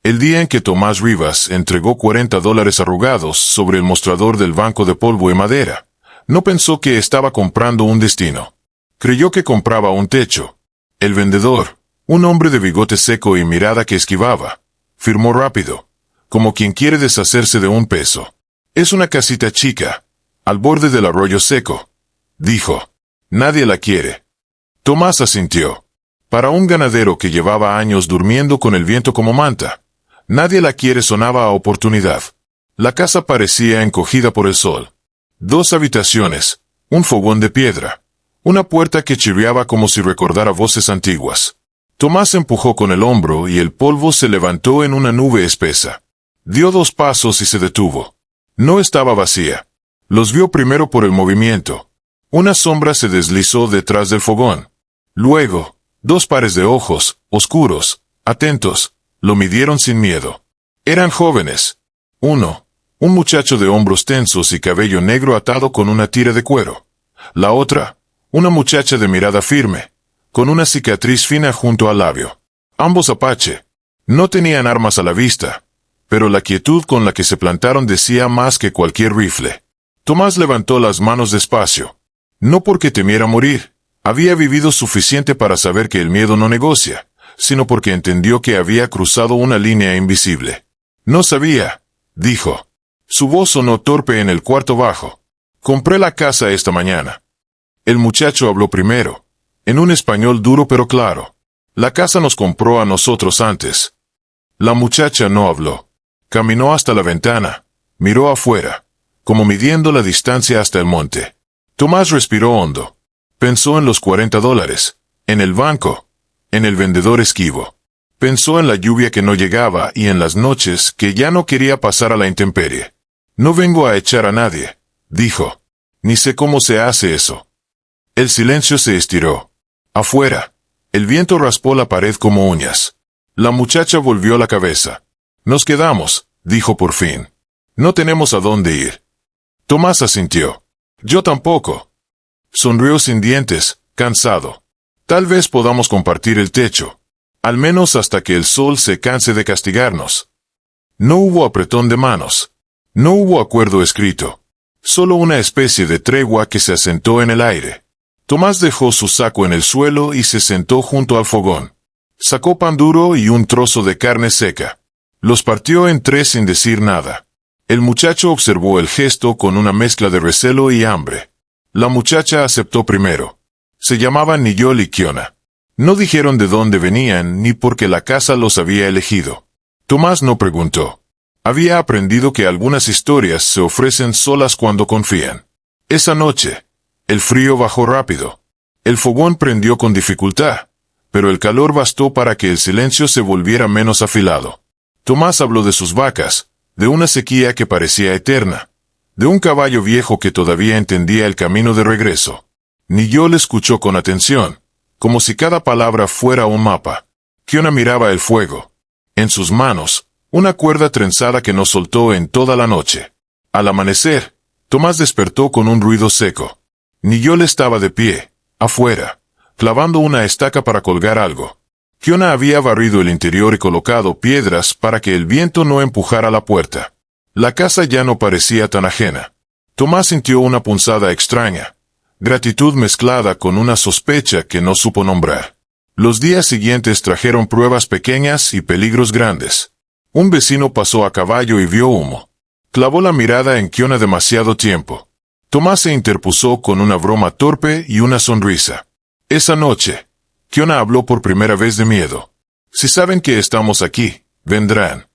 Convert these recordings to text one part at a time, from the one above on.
El día en que Tomás Rivas entregó $40 arrugados sobre el mostrador del banco de polvo y madera, no pensó que estaba comprando un destino. Creyó que compraba un techo. El vendedor, un hombre de bigote seco y mirada que esquivaba, firmó rápido, como quien quiere deshacerse de un peso. «Es una casita chica, al borde del arroyo seco», dijo. «Nadie la quiere». Tomás asintió. Para un ganadero que llevaba años durmiendo con el viento como manta, «nadie la quiere» sonaba a oportunidad. La casa parecía encogida por el sol. 2 habitaciones, un fogón de piedra, una puerta que chirriaba como si recordara voces antiguas. Tomás empujó con el hombro y el polvo se levantó en una nube espesa. Dio 2 pasos y se detuvo. No estaba vacía. Los vio primero por el movimiento. Una sombra se deslizó detrás del fogón. Luego, 2 pares de ojos, oscuros, atentos, lo midieron sin miedo. Eran jóvenes. Uno, un muchacho de hombros tensos y cabello negro atado con una tira de cuero. La otra, una muchacha de mirada firme, con una cicatriz fina junto al labio. Ambos apache. No tenían armas a la vista, pero la quietud con la que se plantaron decía más que cualquier rifle. Tomás levantó las manos despacio. No porque temiera morir. Había vivido suficiente para saber que el miedo no negocia, sino porque entendió que había cruzado una línea invisible. «No sabía», dijo. Su voz sonó torpe en el cuarto bajo. «Compré la casa esta mañana». El muchacho habló primero, en un español duro pero claro. «La casa nos compró a nosotros antes». La muchacha no habló. Caminó hasta la ventana, miró afuera, como midiendo la distancia hasta el monte. Tomás respiró hondo. Pensó en los $40, en el banco, en el vendedor esquivo. Pensó en la lluvia que no llegaba y en las noches que ya no quería pasar a la intemperie. «No vengo a echar a nadie», dijo. «Ni sé cómo se hace eso». El silencio se estiró. Afuera, el viento raspó la pared como uñas. La muchacha volvió la cabeza. «Nos quedamos», dijo por fin. «No tenemos a dónde ir». Tomás asintió. «Yo tampoco». Sonrió sin dientes, cansado. «Tal vez podamos compartir el techo. Al menos hasta que el sol se canse de castigarnos». No hubo apretón de manos. No hubo acuerdo escrito. Solo una especie de tregua que se asentó en el aire. Tomás dejó su saco en el suelo y se sentó junto al fogón. Sacó pan duro y un trozo de carne seca. Los partió en 3 sin decir nada. El muchacho observó el gesto con una mezcla de recelo y hambre. La muchacha aceptó primero. Se llamaban Niyol y Kiona. No dijeron de dónde venían ni por qué la casa los había elegido. Tomás no preguntó. Había aprendido que algunas historias se ofrecen solas cuando confían. Esa noche, el frío bajó rápido. El fogón prendió con dificultad, pero el calor bastó para que el silencio se volviera menos afilado. Tomás habló de sus vacas, de una sequía que parecía eterna, de un caballo viejo que todavía entendía el camino de regreso. Niyol escuchó con atención, como si cada palabra fuera un mapa. Kiona miraba el fuego. En sus manos, una cuerda trenzada que no soltó en toda la noche. Al amanecer, Tomás despertó con un ruido seco. Niyol estaba de pie, afuera, clavando una estaca para colgar algo. Kiona había barrido el interior y colocado piedras para que el viento no empujara la puerta. La casa ya no parecía tan ajena. Tomás sintió una punzada extraña, gratitud mezclada con una sospecha que no supo nombrar. Los días siguientes trajeron pruebas pequeñas y peligros grandes. Un vecino pasó a caballo y vio humo. Clavó la mirada en Kiona demasiado tiempo. Tomás se interpuso con una broma torpe y una sonrisa. Esa noche, Kiona habló por primera vez de miedo. «Si saben que estamos aquí, vendrán».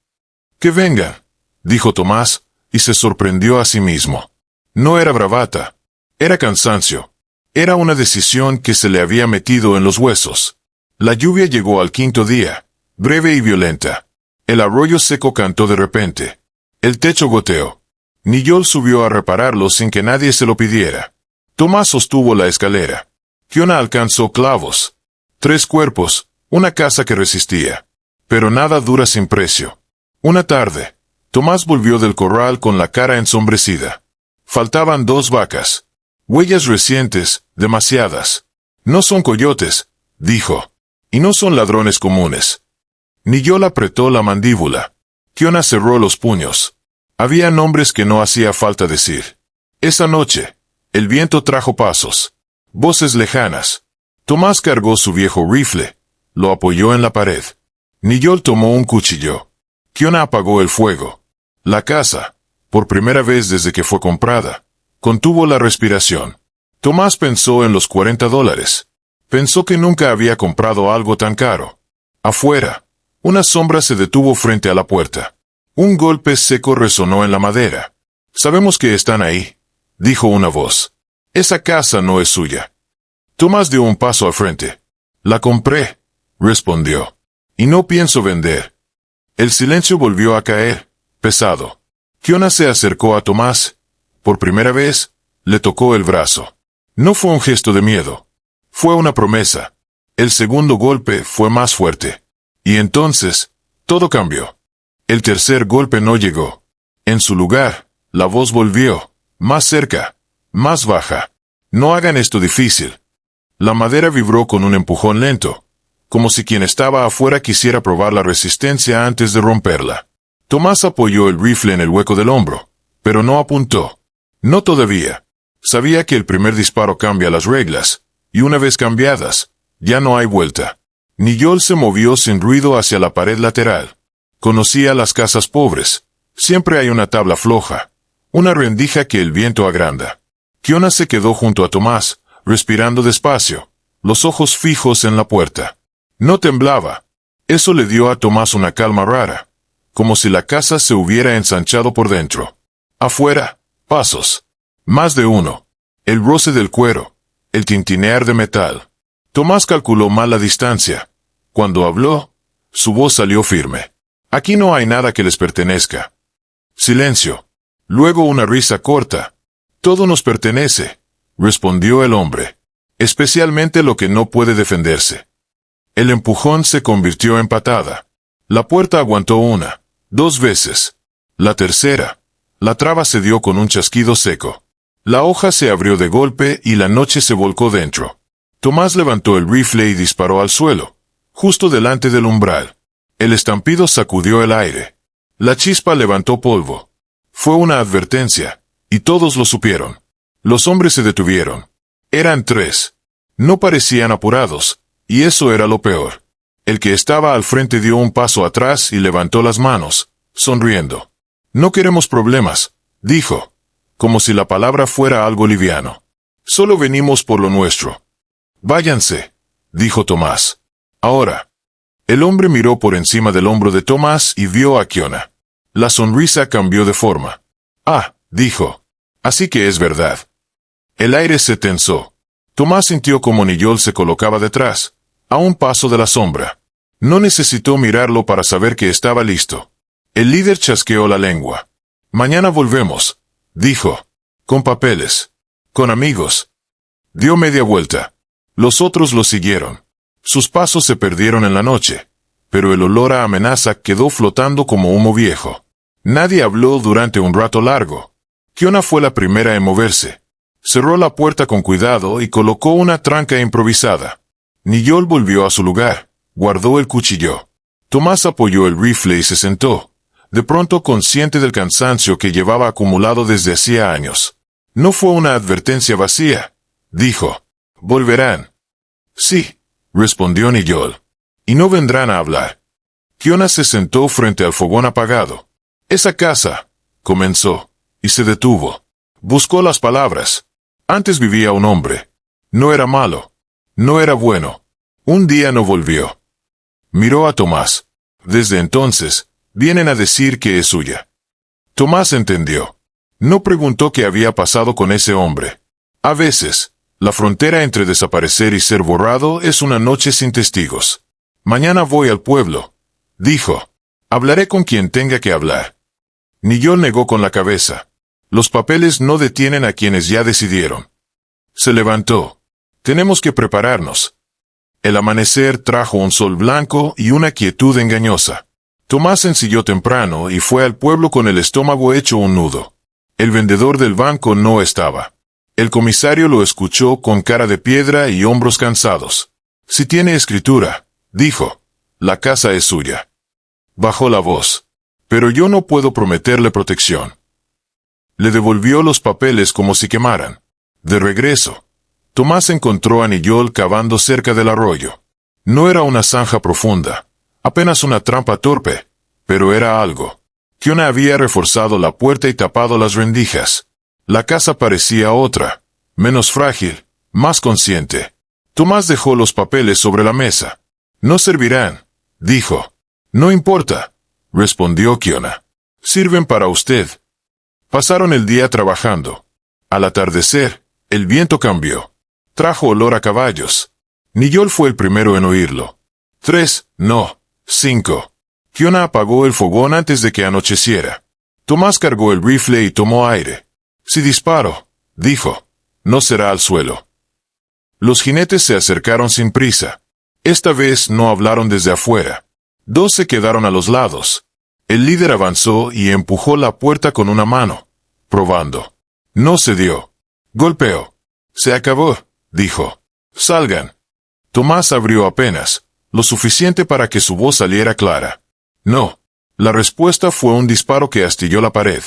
«Que vengan», dijo Tomás, y se sorprendió a sí mismo. No era bravata. Era cansancio. Era una decisión que se le había metido en los huesos. La lluvia llegó al 5.º día, breve y violenta. El arroyo seco cantó de repente. El techo goteó. Niyol subió a repararlo sin que nadie se lo pidiera. Tomás sostuvo la escalera. Kiona alcanzó clavos. 3 cuerpos, una casa que resistía. Pero nada dura sin precio. Una tarde, Tomás volvió del corral con la cara ensombrecida. Faltaban 2 vacas. Huellas recientes, demasiadas. «No son coyotes», dijo. «Y no son ladrones comunes». Niyol apretó la mandíbula. Kiona cerró los puños. Había nombres que no hacía falta decir. Esa noche, el viento trajo pasos. Voces lejanas. Tomás cargó su viejo rifle. Lo apoyó en la pared. Niyol tomó un cuchillo. Kiona apagó el fuego. La casa, por primera vez desde que fue comprada, contuvo la respiración. Tomás pensó en los $40. Pensó que nunca había comprado algo tan caro. Afuera, una sombra se detuvo frente a la puerta. Un golpe seco resonó en la madera. «Sabemos que están ahí», dijo una voz. «Esa casa no es suya». Tomás dio un paso al frente. «La compré», respondió. «Y no pienso vender». El silencio volvió a caer, pesado. Kiona se acercó a Tomás. Por primera vez, le tocó el brazo. No fue un gesto de miedo. Fue una promesa. El segundo golpe fue más fuerte. Y entonces, todo cambió. El tercer golpe no llegó. En su lugar, la voz volvió, más cerca, más baja. «No hagan esto difícil». La madera vibró con un empujón lento, como si quien estaba afuera quisiera probar la resistencia antes de romperla. Tomás apoyó el rifle en el hueco del hombro, pero no apuntó. No todavía. Sabía que el primer disparo cambia las reglas, y una vez cambiadas, ya no hay vuelta. Niyol se movió sin ruido hacia la pared lateral. Conocía las casas pobres. Siempre hay una tabla floja, una rendija que el viento agranda. Kiona se quedó junto a Tomás, respirando despacio, los ojos fijos en la puerta. No temblaba. Eso le dio a Tomás una calma rara, como si la casa se hubiera ensanchado por dentro. Afuera, pasos. Más de uno. El roce del cuero, el tintinear de metal. Tomás calculó mal la distancia. Cuando habló, su voz salió firme. «Aquí no hay nada que les pertenezca». Silencio. Luego una risa corta. «Todo nos pertenece», respondió el hombre. «Especialmente lo que no puede defenderse». El empujón se convirtió en patada. La puerta aguantó una, 2 veces. La tercera, la traba cedió con un chasquido seco. La hoja se abrió de golpe y la noche se volcó dentro. Tomás levantó el rifle y disparó al suelo, justo delante del umbral. El estampido sacudió el aire. La chispa levantó polvo. Fue una advertencia, y todos lo supieron. Los hombres se detuvieron. Eran 3. No parecían apurados, y eso era lo peor. El que estaba al frente dio un paso atrás y levantó las manos, sonriendo. «No queremos problemas», dijo, como si la palabra fuera algo liviano. «Solo venimos por lo nuestro». «Váyanse», dijo Tomás. «Ahora». El hombre miró por encima del hombro de Tomás y vio a Kiona. La sonrisa cambió de forma. «Ah», dijo. «Así que es verdad». El aire se tensó. Tomás sintió como Niyol se colocaba detrás, a un paso de la sombra. No necesitó mirarlo para saber que estaba listo. El líder chasqueó la lengua. «Mañana volvemos», dijo. «Con papeles. Con amigos». Dio media vuelta. Los otros lo siguieron. Sus pasos se perdieron en la noche, pero el olor a amenaza quedó flotando como humo viejo. Nadie habló durante un rato largo. Kiona fue la primera en moverse. Cerró la puerta con cuidado y colocó una tranca improvisada. Niyol volvió a su lugar, guardó el cuchillo. Tomás apoyó el rifle y se sentó, de pronto consciente del cansancio que llevaba acumulado desde hacía años. «No fue una advertencia vacía», dijo. «Volverán». «Sí», respondió Niyol. «Y no vendrán a hablar». Kiona se sentó frente al fogón apagado. «Esa casa», comenzó, y se detuvo. Buscó las palabras. Antes vivía un hombre. No era malo. No era bueno. Un día no volvió. Miró a Tomás. «Desde entonces, vienen a decir que es suya». Tomás entendió. No preguntó qué había pasado con ese hombre. A veces, la frontera entre desaparecer y ser borrado es una noche sin testigos. «Mañana voy al pueblo», dijo. «Hablaré con quien tenga que hablar». Niyol negó con la cabeza. «Los papeles no detienen a quienes ya decidieron». Se levantó. «Tenemos que prepararnos». El amanecer trajo un sol blanco y una quietud engañosa. Tomás ensilló temprano y fue al pueblo con el estómago hecho un nudo. El vendedor del banco no estaba. El comisario lo escuchó con cara de piedra y hombros cansados. «Si tiene escritura», dijo, «la casa es suya». Bajó la voz. Pero yo no puedo prometerle protección. Le devolvió los papeles como si quemaran. De regreso, Tomás encontró a Niyol cavando cerca del arroyo. No era una zanja profunda, apenas una trampa torpe, pero era algo. Kiona había reforzado la puerta y tapado las rendijas. La casa parecía otra, menos frágil, más consciente. Tomás dejó los papeles sobre la mesa. No servirán, dijo. No importa, respondió Kiona. Sirven para usted. Pasaron el día trabajando. Al atardecer, el viento cambió. Trajo olor a caballos. Niyol fue el primero en oírlo. 3, no, 5. Kiona apagó el fogón antes de que anocheciera. Tomás cargó el rifle y tomó aire. Si disparo, dijo, no será al suelo. Los jinetes se acercaron sin prisa. Esta vez no hablaron desde afuera. 2 se quedaron a los lados. El líder avanzó y empujó la puerta con una mano, probando. No cedió. Golpeó. Se acabó, dijo. Salgan. Tomás abrió apenas, lo suficiente para que su voz saliera clara. No. La respuesta fue un disparo que astilló la pared.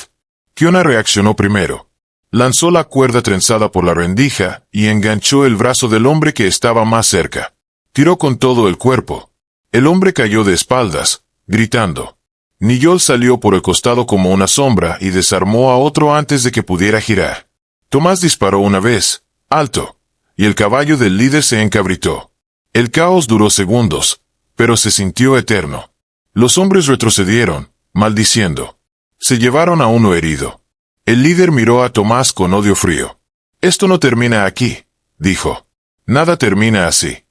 Kiona reaccionó primero. Lanzó la cuerda trenzada por la rendija y enganchó el brazo del hombre que estaba más cerca. Tiró con todo el cuerpo. El hombre cayó de espaldas, gritando. Niyol salió por el costado como una sombra y desarmó a otro antes de que pudiera girar. Tomás disparó una vez, alto, y el caballo del líder se encabritó. El caos duró segundos, pero se sintió eterno. Los hombres retrocedieron, maldiciendo. Se llevaron a uno herido. El líder miró a Tomás con odio frío. Esto no termina aquí, dijo. Nada termina así.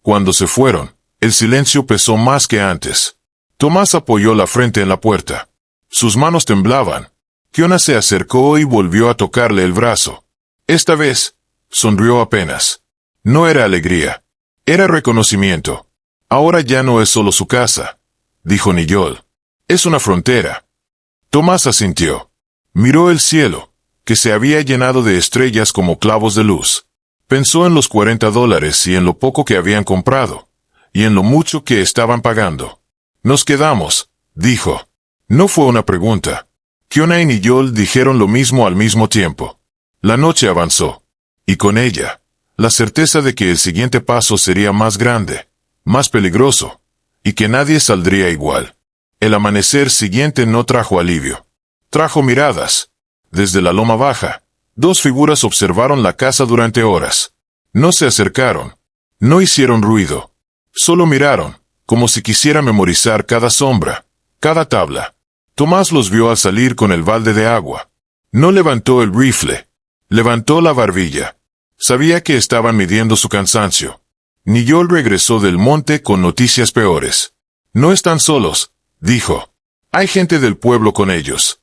Cuando se fueron, el silencio pesó más que antes. Tomás apoyó la frente en la puerta. Sus manos temblaban. Kiona se acercó y volvió a tocarle el brazo. Esta vez, sonrió apenas. No era alegría. Era reconocimiento. Ahora ya no es solo su casa, dijo Niyol. Es una frontera. Tomás asintió. Miró el cielo, que se había llenado de estrellas como clavos de luz. Pensó en los $40 y en lo poco que habían comprado, y en lo mucho que estaban pagando. Nos quedamos, dijo. No fue una pregunta. Kiona y Niyol dijeron lo mismo al mismo tiempo. La noche avanzó, y con ella, la certeza de que el siguiente paso sería más grande, más peligroso, y que nadie saldría igual. El amanecer siguiente no trajo alivio. Trajo miradas. Desde la loma baja, 2 figuras observaron la casa durante horas. No se acercaron. No hicieron ruido. Solo miraron, como si quisiera memorizar cada sombra, cada tabla. Tomás los vio al salir con el balde de agua. No levantó el rifle. Levantó la barbilla. Sabía que estaban midiendo su cansancio. Niyol regresó del monte con noticias peores. No están solos, dijo. Hay gente del pueblo con ellos.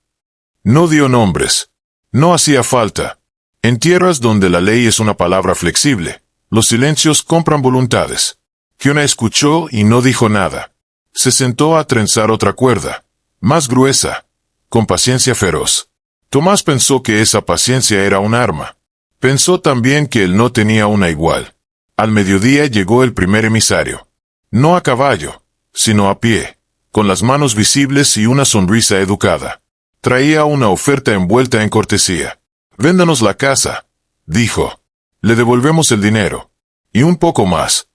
No dio nombres. No hacía falta. En tierras donde la ley es una palabra flexible, los silencios compran voluntades. Kiona escuchó y no dijo nada. Se sentó a trenzar otra cuerda, más gruesa, con paciencia feroz. Tomás pensó que esa paciencia era un arma. Pensó también que él no tenía una igual. Al mediodía llegó el primer emisario. No a caballo, sino a pie, con las manos visibles y una sonrisa educada. Traía una oferta envuelta en cortesía. Véndanos la casa, dijo. Le devolvemos el dinero. Y un poco más.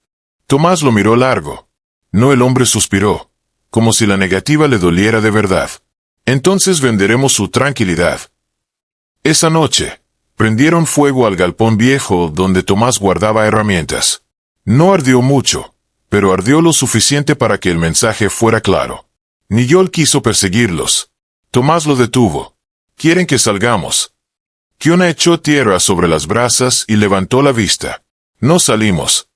Tomás lo miró largo. No, el hombre suspiró, como si la negativa le doliera de verdad. Entonces venderemos su tranquilidad. Esa noche, prendieron fuego al galpón viejo donde Tomás guardaba herramientas. No ardió mucho, pero ardió lo suficiente para que el mensaje fuera claro. Niyol quiso perseguirlos. Tomás lo detuvo. Quieren que salgamos. Kiona echó tierra sobre las brasas y levantó la vista. No salimos.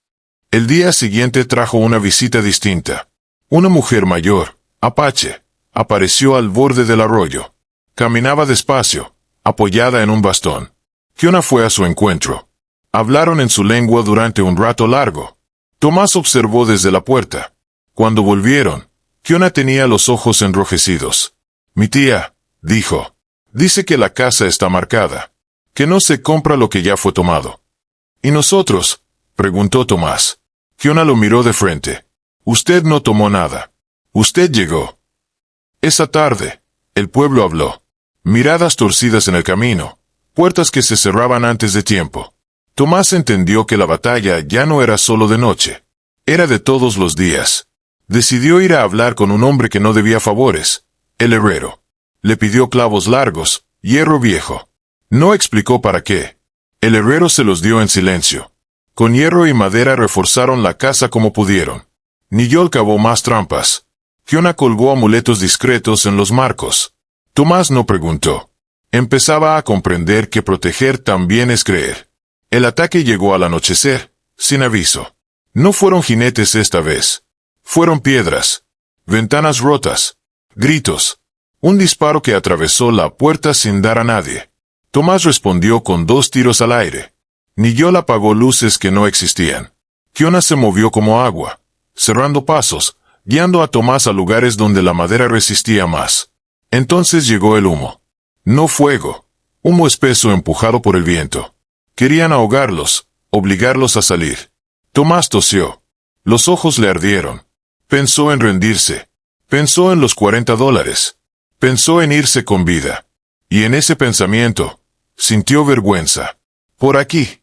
El día siguiente trajo una visita distinta. Una mujer mayor, apache, apareció al borde del arroyo. Caminaba despacio, apoyada en un bastón. Kiona fue a su encuentro. Hablaron en su lengua durante un rato largo. Tomás observó desde la puerta. Cuando volvieron, Kiona tenía los ojos enrojecidos. Mi tía, dijo, dice que la casa está marcada, que no se compra lo que ya fue tomado. ¿Y nosotros?, preguntó Tomás. Kiona lo miró de frente. Usted no tomó nada. Usted llegó. Esa tarde, el pueblo habló. Miradas torcidas en el camino, puertas que se cerraban antes de tiempo. Tomás entendió que la batalla ya no era solo de noche. Era de todos los días. Decidió ir a hablar con un hombre que no debía favores, el herrero. Le pidió clavos largos, hierro viejo. No explicó para qué. El herrero se los dio en silencio. Con hierro y madera reforzaron la casa como pudieron. Niyol cavó más trampas. Kiona colgó amuletos discretos en los marcos. Tomás no preguntó. Empezaba a comprender que proteger también es creer. El ataque llegó al anochecer, sin aviso. No fueron jinetes esta vez. Fueron piedras, ventanas rotas, gritos. Un disparo que atravesó la puerta sin dar a nadie. Tomás respondió con 2 tiros al aire. Niyol apagó luces que no existían. Kiona se movió como agua, cerrando pasos, guiando a Tomás a lugares donde la madera resistía más. Entonces llegó el humo. No fuego, humo espeso empujado por el viento. Querían ahogarlos, obligarlos a salir. Tomás tosió. Los ojos le ardieron. Pensó en rendirse. Pensó en los $40. Pensó en irse con vida. Y en ese pensamiento, sintió vergüenza. Por aquí,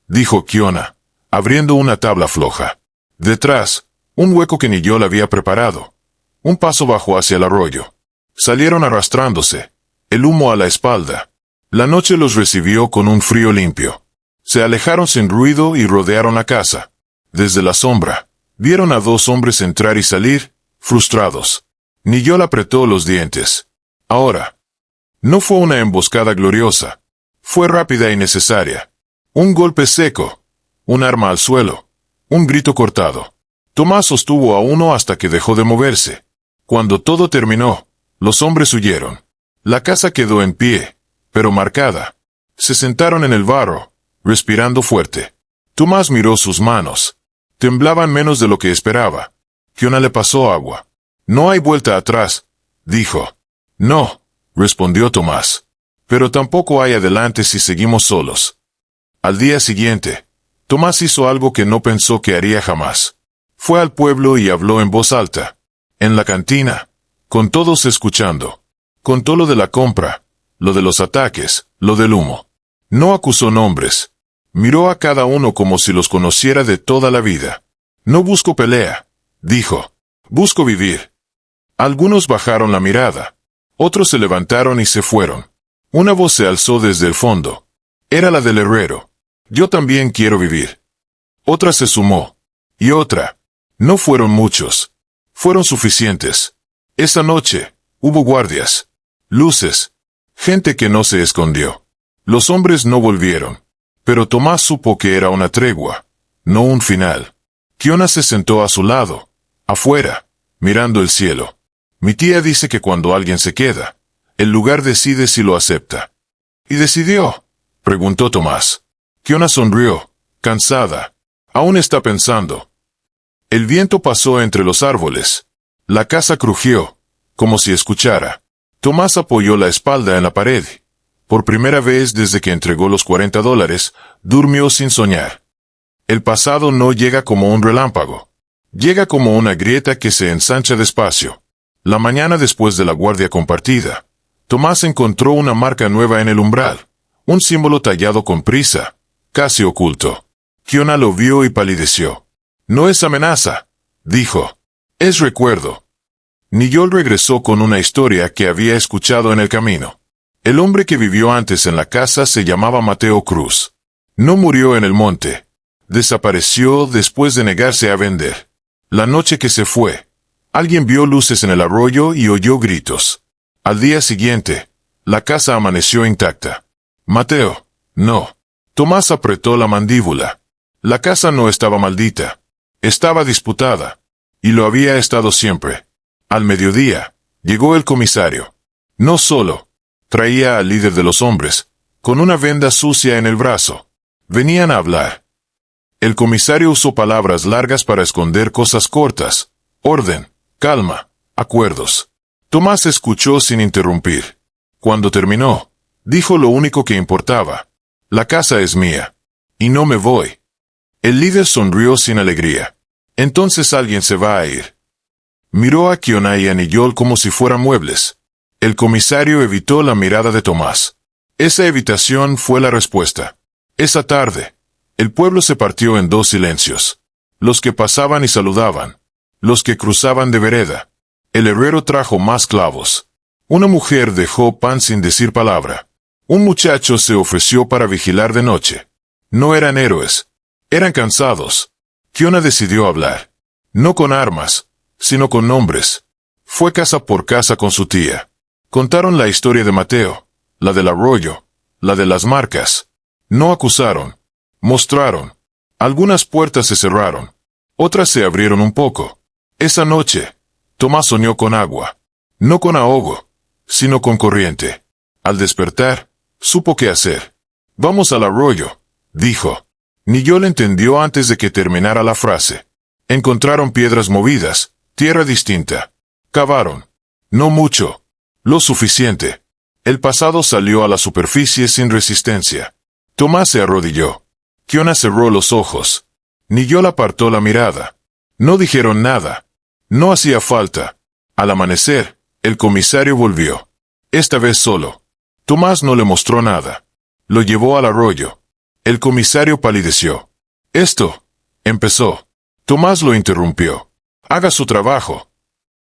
dijo Kiona, abriendo una tabla floja. Detrás, un hueco que Niyol había preparado. Un paso bajó hacia el arroyo. Salieron arrastrándose, el humo a la espalda. La noche los recibió con un frío limpio. Se alejaron sin ruido y rodearon la casa. Desde la sombra, vieron a 2 hombres entrar y salir, frustrados. Niyol apretó los dientes. Ahora. No fue una emboscada gloriosa. Fue rápida y necesaria. Un golpe seco. Un arma al suelo. Un grito cortado. Tomás sostuvo a uno hasta que dejó de moverse. Cuando todo terminó, los hombres huyeron. La casa quedó en pie, pero marcada. Se sentaron en el barro, respirando fuerte. Tomás miró sus manos. Temblaban menos de lo que esperaba. Kiona le pasó agua. No hay vuelta atrás, dijo. No, respondió Tomás. Pero tampoco hay adelante si seguimos solos. Al día siguiente, Tomás hizo algo que no pensó que haría jamás. Fue al pueblo y habló en voz alta. En la cantina, con todos escuchando. Contó lo de la compra, lo de los ataques, lo del humo. No acusó nombres. Miró a cada uno como si los conociera de toda la vida. No busco pelea, dijo. Busco vivir. Algunos bajaron la mirada. Otros se levantaron y se fueron. Una voz se alzó desde el fondo. Era la del herrero. Yo también quiero vivir. Otra se sumó. Y otra. No fueron muchos. Fueron suficientes. Esa noche, hubo guardias. Luces. Gente que no se escondió. Los hombres no volvieron. Pero Tomás supo que era una tregua, no un final. Kiona se sentó a su lado, afuera, mirando el cielo. Mi tía dice que cuando alguien se queda, el lugar decide si lo acepta. ¿Y decidió? Preguntó Tomás. Kiona sonrió, cansada. Aún está pensando. El viento pasó entre los árboles. La casa crujió, como si escuchara. Tomás apoyó la espalda en la pared. Por primera vez desde que entregó los $40, durmió sin soñar. El pasado no llega como un relámpago. Llega como una grieta que se ensancha despacio. La mañana después de la guardia compartida, Tomás encontró una marca nueva en el umbral. Un símbolo tallado con prisa, casi oculto. Kiona lo vio y palideció. No es amenaza, dijo. Es recuerdo. Niyol regresó con una historia que había escuchado en el camino. El hombre que vivió antes en la casa se llamaba Mateo Cruz. No murió en el monte. Desapareció después de negarse a vender. La noche que se fue, alguien vio luces en el arroyo y oyó gritos. Al día siguiente, la casa amaneció intacta. Mateo, no. Tomás apretó la mandíbula. La casa no estaba maldita. Estaba disputada. Y lo había estado siempre. Al mediodía, llegó el comisario. No solo. Traía al líder de los hombres, con una venda sucia en el brazo. Venían a hablar. El comisario usó palabras largas para esconder cosas cortas. Orden, calma, acuerdos. Tomás escuchó sin interrumpir. Cuando terminó, dijo lo único que importaba. La casa es mía. Y no me voy. El líder sonrió sin alegría. Entonces alguien se va a ir. Miró a Kiona y a Niyol como si fueran muebles. El comisario evitó la mirada de Tomás. Esa evitación fue la respuesta. Esa tarde, el pueblo se partió en dos silencios. Los que pasaban y saludaban. Los que cruzaban de vereda. El herrero trajo más clavos. Una mujer dejó pan sin decir palabra. Un muchacho se ofreció para vigilar de noche. No eran héroes. Eran cansados. Kiona decidió hablar. No con armas, sino con nombres. Fue casa por casa con su tía. Contaron la historia de Mateo, la del arroyo, la de las marcas. No acusaron. Mostraron. Algunas puertas se cerraron. Otras se abrieron un poco. Esa noche, Tomás soñó con agua. No con ahogo, sino con corriente. Al despertar, supo qué hacer. Vamos al arroyo, dijo. Niyol entendió antes de que terminara la frase. Encontraron piedras movidas, tierra distinta. Cavaron. No mucho. Lo suficiente. El pasado salió a la superficie sin resistencia. Tomás se arrodilló. Kiona cerró los ojos. Niyol apartó la mirada. No dijeron nada. No hacía falta. Al amanecer, el comisario volvió. Esta vez solo. Tomás no le mostró nada. Lo llevó al arroyo. El comisario palideció. Esto, empezó. Tomás lo interrumpió. Haga su trabajo.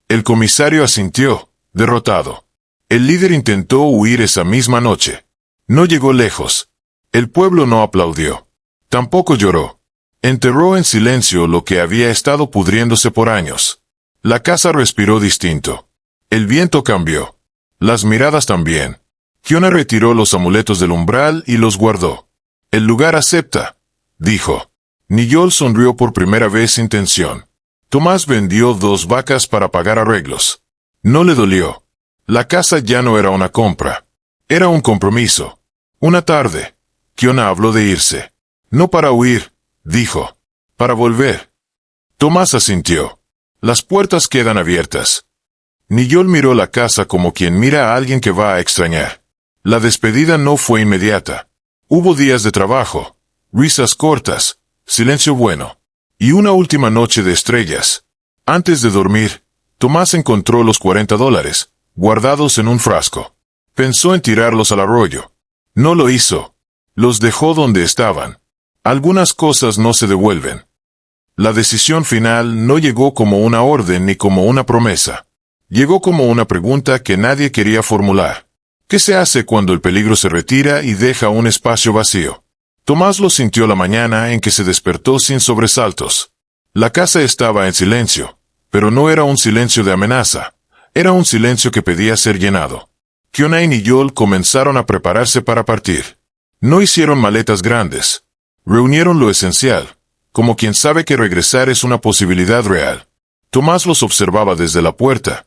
El comisario asintió, derrotado. El líder intentó huir esa misma noche. No llegó lejos. El pueblo no aplaudió. Tampoco lloró. Enterró en silencio lo que había estado pudriéndose por años. La casa respiró distinto. El viento cambió. Las miradas también. Kiona retiró los amuletos del umbral y los guardó. El lugar acepta, dijo. Niyol sonrió por primera vez sin tensión. Tomás vendió 2 vacas para pagar arreglos. No le dolió. La casa ya no era una compra. Era un compromiso. Una tarde, Kiona habló de irse. No para huir, dijo. Para volver. Tomás asintió. Las puertas quedan abiertas. Niyol miró la casa como quien mira a alguien que va a extrañar. La despedida no fue inmediata. Hubo días de trabajo, risas cortas, silencio bueno, y una última noche de estrellas. Antes de dormir, Tomás encontró los $40, guardados en un frasco. Pensó en tirarlos al arroyo. No lo hizo. Los dejó donde estaban. Algunas cosas no se devuelven. La decisión final no llegó como una orden ni como una promesa. Llegó como una pregunta que nadie quería formular. ¿Qué se hace cuando el peligro se retira y deja un espacio vacío? Tomás lo sintió la mañana en que se despertó sin sobresaltos. La casa estaba en silencio, pero no era un silencio de amenaza. Era un silencio que pedía ser llenado. Kiona y Niyol comenzaron a prepararse para partir. No hicieron maletas grandes. Reunieron lo esencial, como quien sabe que regresar es una posibilidad real. Tomás los observaba desde la puerta,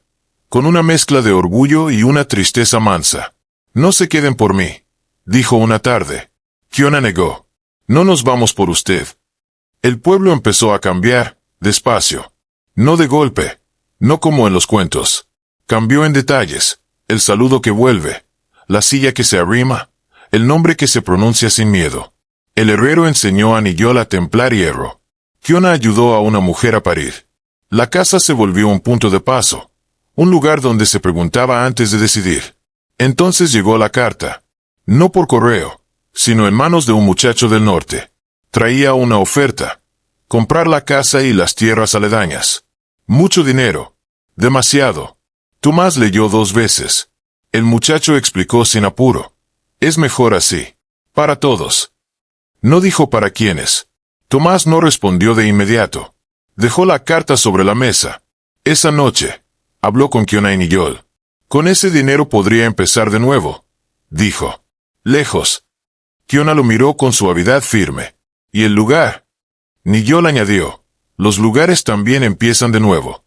con una mezcla de orgullo y una tristeza mansa. No se queden por mí, dijo una tarde. Kiona negó. No nos vamos por usted. El pueblo empezó a cambiar, despacio. No de golpe. No como en los cuentos. Cambió en detalles. El saludo que vuelve. La silla que se arrima. El nombre que se pronuncia sin miedo. El herrero enseñó a Niyol a templar hierro. Kiona ayudó a una mujer a parir. La casa se volvió un punto de paso. Un lugar donde se preguntaba antes de decidir. Entonces llegó la carta. No por correo, sino en manos de un muchacho del norte. Traía una oferta. Comprar la casa y las tierras aledañas. Mucho dinero. Demasiado. Tomás leyó 2 veces. El muchacho explicó sin apuro. Es mejor así. Para todos. No dijo para quiénes. Tomás no respondió de inmediato. Dejó la carta sobre la mesa. Esa noche, habló con Kiona y Niyol. Con ese dinero podría empezar de nuevo, dijo. Lejos. Kiona lo miró con suavidad firme. ¿Y el lugar? Niyol añadió. Los lugares también empiezan de nuevo.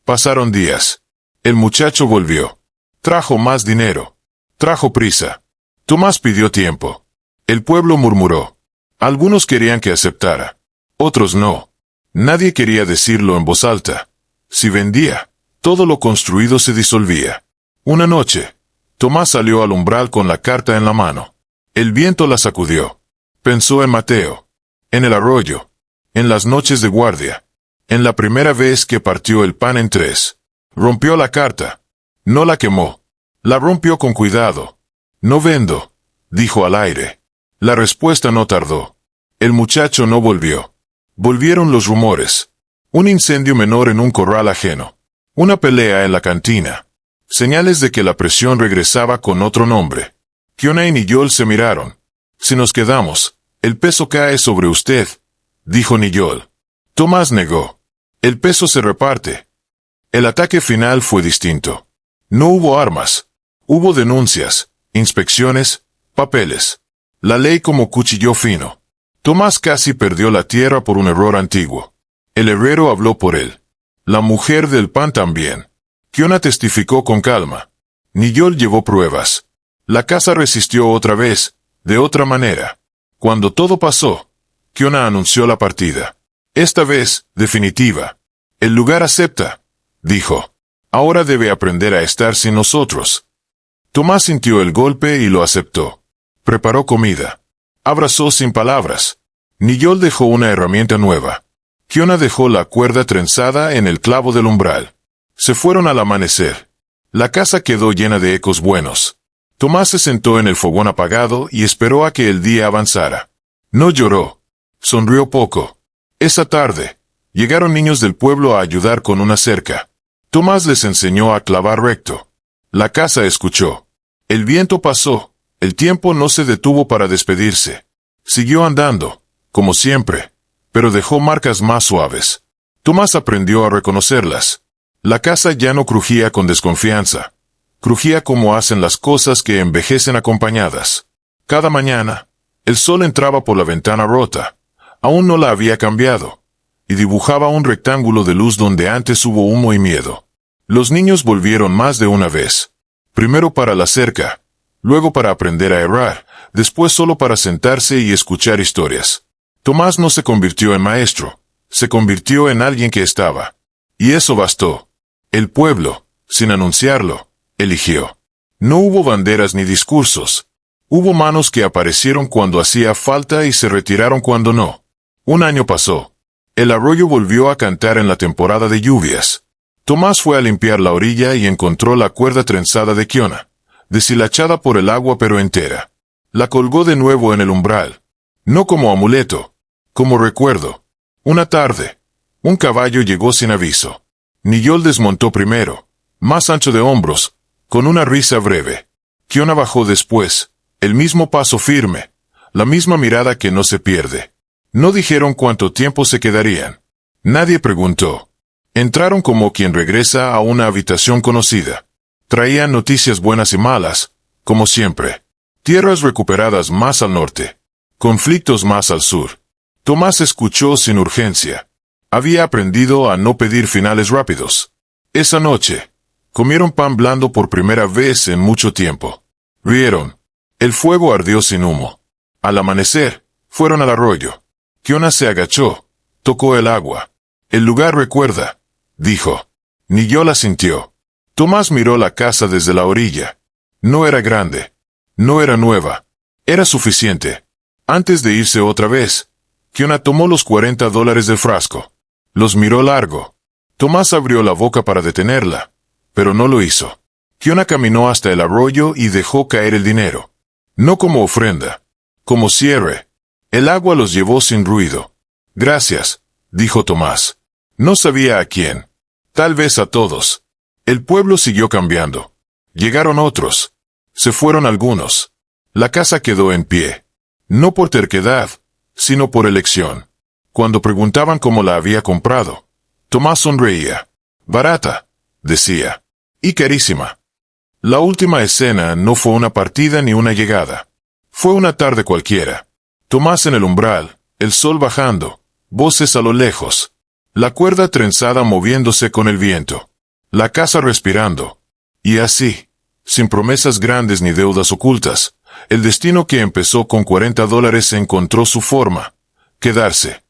Pasaron días. El muchacho volvió. Trajo más dinero. Trajo prisa. Tomás pidió tiempo. El pueblo murmuró. Algunos querían que aceptara. Otros no. Nadie quería decirlo en voz alta. Si vendía, todo lo construido se disolvía. Una noche, Tomás salió al umbral con la carta en la mano. El viento la sacudió. Pensó en Mateo. En el arroyo. En las noches de guardia. En la primera vez que partió el pan en tres. Rompió la carta. No la quemó. La rompió con cuidado. No vendo, dijo al aire. La respuesta no tardó. El muchacho no volvió. Volvieron los rumores. Un incendio menor en un corral ajeno. Una pelea en la cantina. Señales de que la presión regresaba con otro nombre. Kiona y Niyol se miraron. Si nos quedamos, el peso cae sobre usted, dijo Niyol. Tomás negó. El peso se reparte. El ataque final fue distinto. No hubo armas. Hubo denuncias, inspecciones, papeles. La ley como cuchillo fino. Tomás casi perdió la tierra por un error antiguo. El herrero habló por él. La mujer del pan también. Kiona testificó con calma. Niyol llevó pruebas. La casa resistió otra vez, de otra manera. Cuando todo pasó, Kiona anunció la partida. Esta vez, definitiva. El lugar acepta, dijo. Ahora debe aprender a estar sin nosotros. Tomás sintió el golpe y lo aceptó. Preparó comida. Abrazó sin palabras. Niyol dejó una herramienta nueva. Kiona dejó la cuerda trenzada en el clavo del umbral. Se fueron al amanecer. La casa quedó llena de ecos buenos. Tomás se sentó en el fogón apagado y esperó a que el día avanzara. No lloró. Sonrió poco. Esa tarde, llegaron niños del pueblo a ayudar con una cerca. Tomás les enseñó a clavar recto. La casa escuchó. El viento pasó. El tiempo no se detuvo para despedirse. Siguió andando, como siempre, pero dejó marcas más suaves. Tomás aprendió a reconocerlas. La casa ya no crujía con desconfianza. Crujía como hacen las cosas que envejecen acompañadas. Cada mañana, el sol entraba por la ventana rota. Aún no la había cambiado. Y dibujaba un rectángulo de luz donde antes hubo humo y miedo. Los niños volvieron más de una vez. Primero para la cerca. Luego para aprender a errar. Después solo para sentarse y escuchar historias. Tomás no se convirtió en maestro. Se convirtió en alguien que estaba. Y eso bastó. El pueblo, sin anunciarlo, eligió. No hubo banderas ni discursos. Hubo manos que aparecieron cuando hacía falta y se retiraron cuando no. Un año pasó. El arroyo volvió a cantar en la temporada de lluvias. Tomás fue a limpiar la orilla y encontró la cuerda trenzada de Kiona, deshilachada por el agua pero entera. La colgó de nuevo en el umbral. No como amuleto, como recuerdo. Una tarde, un caballo llegó sin aviso. Niyol desmontó primero, más ancho de hombros, con una risa breve. Kiona bajó después, el mismo paso firme, la misma mirada que no se pierde. No dijeron cuánto tiempo se quedarían. Nadie preguntó. Entraron como quien regresa a una habitación conocida. Traían noticias buenas y malas, como siempre. Tierras recuperadas más al norte. Conflictos más al sur. Tomás escuchó sin urgencia. Había aprendido a no pedir finales rápidos. Esa noche, comieron pan blando por primera vez en mucho tiempo. Rieron. El fuego ardió sin humo. Al amanecer, fueron al arroyo. Kiona se agachó, tocó el agua. El lugar recuerda, dijo. Niyol asintió. Tomás miró la casa desde la orilla. No era grande. No era nueva. Era suficiente. Antes de irse otra vez, Kiona tomó los $40 del frasco. Los miró largo. Tomás abrió la boca para detenerla, pero no lo hizo. Kiona caminó hasta el arroyo y dejó caer el dinero. No como ofrenda, como cierre. El agua los llevó sin ruido. Gracias, dijo Tomás. No sabía a quién. Tal vez a todos. El pueblo siguió cambiando. Llegaron otros. Se fueron algunos. La casa quedó en pie. No por terquedad, sino por elección. Cuando preguntaban cómo la había comprado, Tomás sonreía. Barata, decía. Y carísima. La última escena no fue una partida ni una llegada. Fue una tarde cualquiera. Tomás en el umbral, el sol bajando, voces a lo lejos. La cuerda trenzada moviéndose con el viento. La casa respirando. Y así, sin promesas grandes ni deudas ocultas, el destino que empezó con $40 encontró su forma. Quedarse.